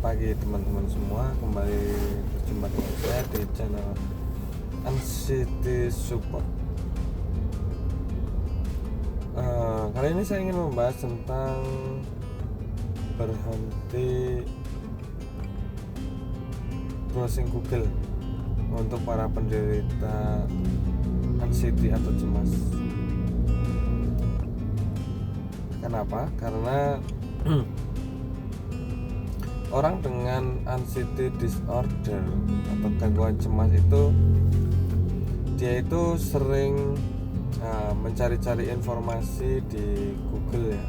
pagi teman-teman semua, kembali berjumpa dengan saya di channel Anxiety Support. Kali ini saya ingin membahas tentang berhenti browsing Google untuk para penderita anxiety atau cemas. Kenapa? Karena orang dengan anxiety disorder atau gangguan cemas itu dia itu sering mencari-cari informasi di Google ya.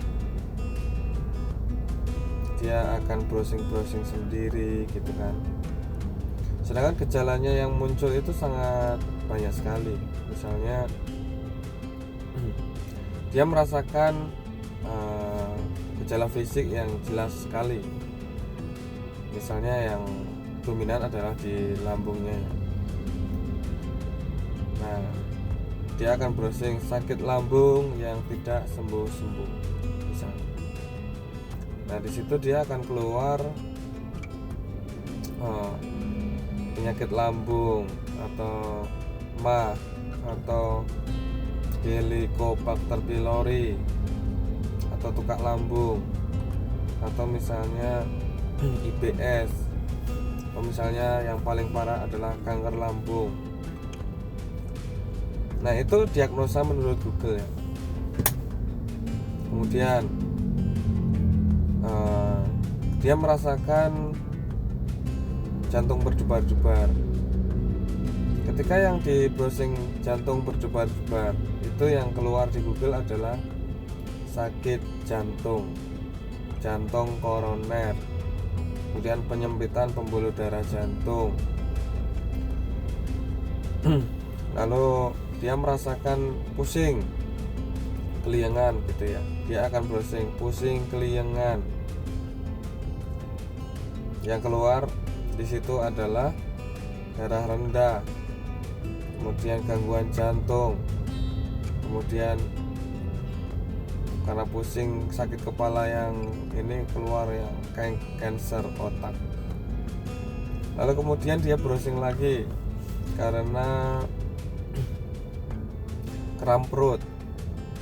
Dia akan browsing sendiri gitu kan. Sedangkan gejalanya yang muncul itu sangat banyak sekali. Misalnya dia merasakan gejala fisik yang jelas sekali. Misalnya yang dominan adalah di lambungnya. Nah, dia akan browsing sakit lambung yang tidak sembuh-sembuh misalnya. Nah, di situ dia akan keluar penyakit lambung atau MAH atau Helicobacter pylori atau tukak lambung atau misalnya IBS, atau misalnya yang paling parah adalah kanker lambung. Nah, itu diagnosa menurut Google ya. Kemudian dia merasakan jantung berdebar-debar. Ketika yang di browsing jantung berdebar-debar, itu yang keluar di Google adalah sakit jantung koroner, kemudian penyempitan pembuluh darah jantung. Lalu dia merasakan pusing keliengan gitu ya, dia akan browsing pusing keliengan. Yang keluar di situ adalah darah rendah, kemudian gangguan jantung, kemudian karena pusing sakit kepala yang ini keluar yang kanker otak. Lalu kemudian dia browsing lagi karena kram perut,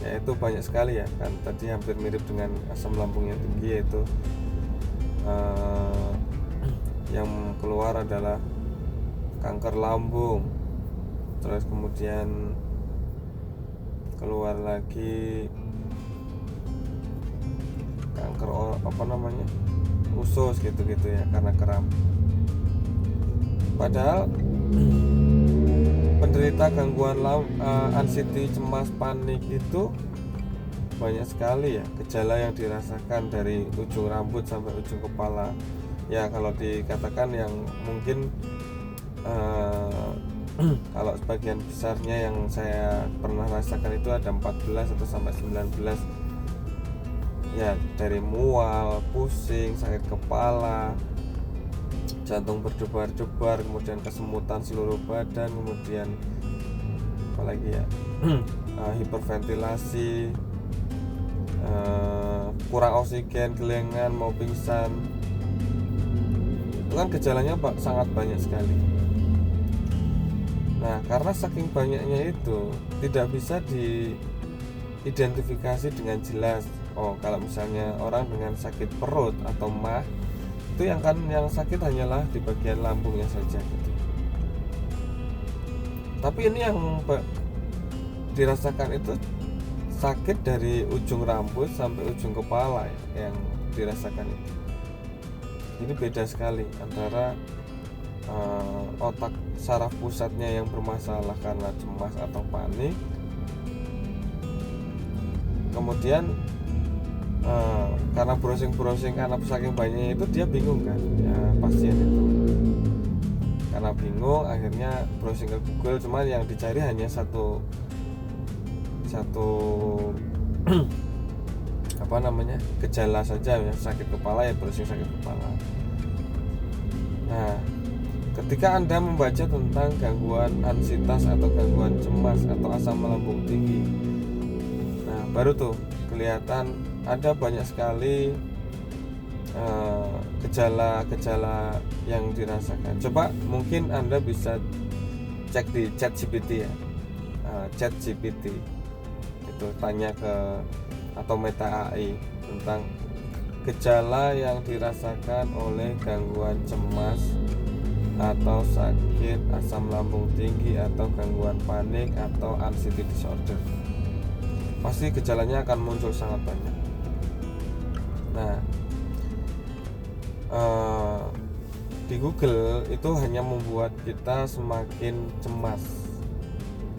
yaitu banyak sekali ya kan, tadi hampir mirip dengan asam lambung yang tinggi, yaitu yang keluar adalah kanker lambung. Terus kemudian keluar lagi kanker usus gitu-gitu ya, karena kram. Padahal penderita gangguan anxiety, cemas, panik itu banyak sekali ya gejala yang dirasakan dari ujung rambut sampai ujung kepala. Ya kalau dikatakan yang mungkin kalau sebagian besarnya yang saya pernah rasakan itu ada 14 atau sampai 19 ya, dari mual, pusing, sakit kepala, jantung berdebar-debar, kemudian kesemutan seluruh badan, kemudian apalagi ya hiperventilasi, kurang oksigen, kelengan, mau pingsan. Itu kan gejalanya sangat banyak sekali. Nah, karena saking banyaknya itu tidak bisa diidentifikasi dengan jelas. Oh, kalau misalnya orang dengan sakit perut atau MAH, itu yang sakit hanyalah di bagian lambungnya saja gitu. Tapi ini yang dirasakan itu sakit dari ujung rambut sampai ujung kepala ya, yang dirasakan itu. Ini beda sekali antara otak saraf pusatnya yang bermasalah karena cemas atau panik, kemudian karena browsing karena saking banyaknya itu dia bingung kan ya, pasien itu karena bingung akhirnya browsing ke Google, cuman yang dicari hanya satu gejala saja ya, sakit kepala ya, browsing sakit kepala. Nah, ketika Anda membaca tentang gangguan ansietas atau gangguan cemas atau asam lambung tinggi, baru tuh kelihatan ada banyak sekali gejala-gejala yang dirasakan. Coba mungkin Anda bisa cek di ChatGPT ya. ChatGPT itu tanya ke atau Meta AI tentang gejala yang dirasakan oleh gangguan cemas atau sakit asam lambung tinggi atau gangguan panik atau anxiety disorder. Pasti gejalanya akan muncul sangat banyak. Nah, di Google itu hanya membuat kita semakin cemas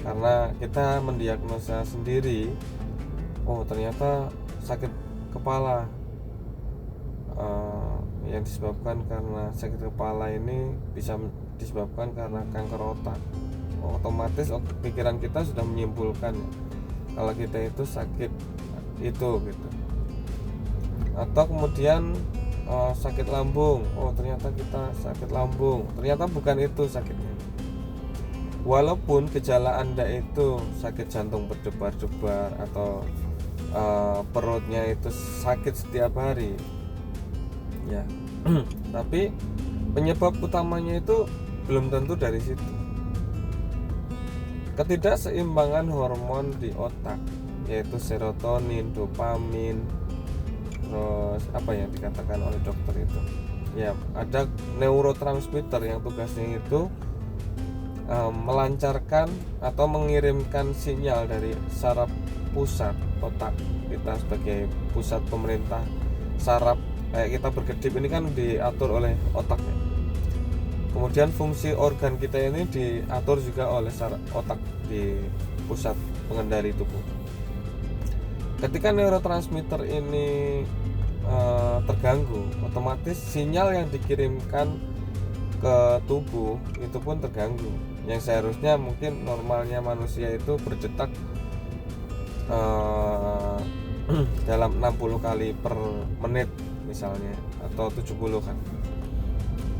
karena kita mendiagnosa sendiri, oh ternyata sakit kepala, yang disebabkan karena sakit kepala ini bisa disebabkan karena kanker otak. Otomatis pikiran kita sudah menyimpulkan kalau kita itu sakit itu gitu. Atau kemudian sakit lambung, oh ternyata kita sakit lambung, ternyata bukan itu sakitnya. Walaupun gejala Anda itu sakit jantung berdebar-debar atau perutnya itu sakit setiap hari ya, tapi penyebab utamanya itu belum tentu dari situ. Ketidakseimbangan hormon di otak, yaitu serotonin, dopamin, terus apa yang dikatakan oleh dokter itu ya, ada neurotransmitter yang tugasnya itu melancarkan atau mengirimkan sinyal dari saraf pusat otak kita sebagai pusat pemerintah saraf. Kayak kita berkedip ini kan diatur oleh otaknya. Kemudian fungsi organ kita ini diatur juga oleh otak di pusat pengendali tubuh. Ketika neurotransmitter ini terganggu, otomatis sinyal yang dikirimkan ke tubuh itu pun terganggu. Yang seharusnya mungkin normalnya manusia itu berdetak dalam 60 kali per menit misalnya, atau 70 kan.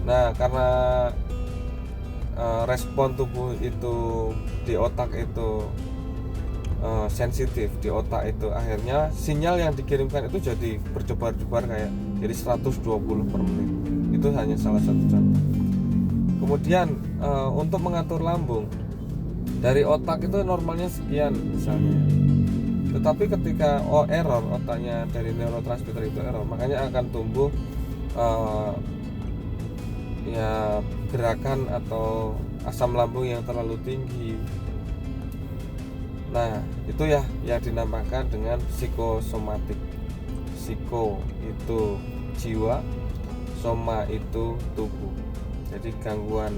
Nah, karena respon tubuh itu di otak itu sensitif, di otak itu akhirnya sinyal yang dikirimkan itu jadi berdebar-debar kayak jadi 120 per menit. Itu hanya salah satu contoh. Kemudian untuk mengatur lambung, dari otak itu normalnya sekian misalnya, tetapi ketika error otaknya dari neurotransmitter itu error, makanya akan tumbuh ya gerakan atau asam lambung yang terlalu tinggi. Nah, itu ya yang dinamakan dengan psikosomatik. Psiko itu jiwa, soma itu tubuh. Jadi gangguan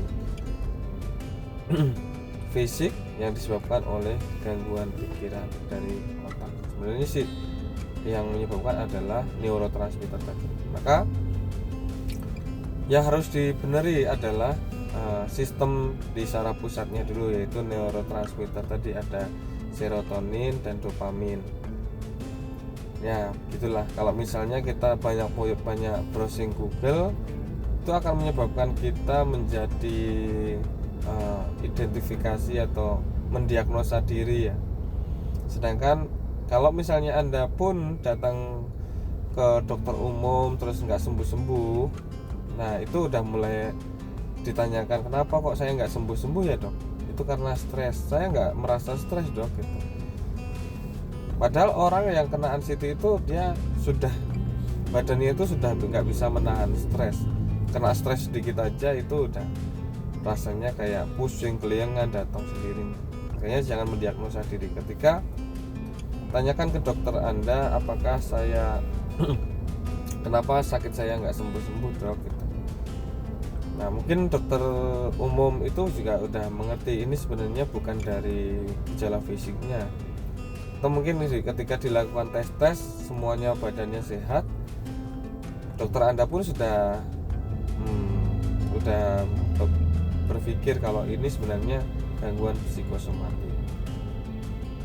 fisik yang disebabkan oleh gangguan pikiran dari otak. Sebenarnya sih yang menyebabkan adalah neurotransmitter tadi. Maka yang harus dibenerin adalah sistem di saraf pusatnya dulu, yaitu neurotransmitter tadi, ada serotonin dan dopamin. Ya, gitulah. Kalau misalnya kita banyak browsing Google, itu akan menyebabkan kita menjadi identifikasi atau mendiagnosa diri ya. Sedangkan kalau misalnya Anda pun datang ke dokter umum terus nggak sembuh-sembuh, nah itu udah mulai ditanyakan, kenapa kok saya nggak sembuh-sembuh ya dok? Itu karena stres. Saya nggak merasa stres dok gitu. Padahal orang yang kena anxiety itu dia sudah, badannya itu sudah nggak bisa menahan stres. Kena stres sedikit aja itu udah rasanya kayak pusing, keliengan, datang sendiri. Makanya jangan mendiagnosa diri. Ketika tanyakan ke dokter Anda, apakah saya kenapa sakit saya nggak sembuh-sembuh dok gitu. Nah, mungkin dokter umum itu juga udah mengerti ini sebenarnya bukan dari gejala fisiknya, atau mungkin ketika dilakukan tes semuanya badannya sehat, dokter Anda pun sudah berpikir kalau ini sebenarnya gangguan psikosomatik.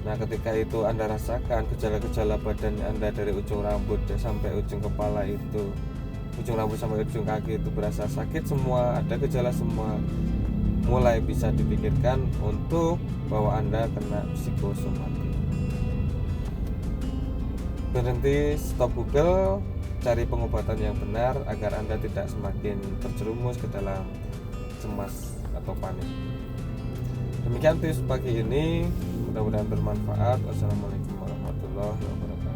Nah, ketika itu Anda rasakan gejala-gejala badan Anda dari ujung rambut sampai ujung kepala itu, ujung rambut sampai ujung kaki itu berasa sakit semua, ada gejala semua, mulai bisa dipikirkan untuk bahwa Anda kena psikosomatik. Berhenti, stop Google, cari pengobatan yang benar agar Anda tidak semakin terjerumus ke dalam cemas atau panik. Demikian tips pagi ini, mudah-mudahan bermanfaat. Wassalamualaikum warahmatullahi wabarakatuh.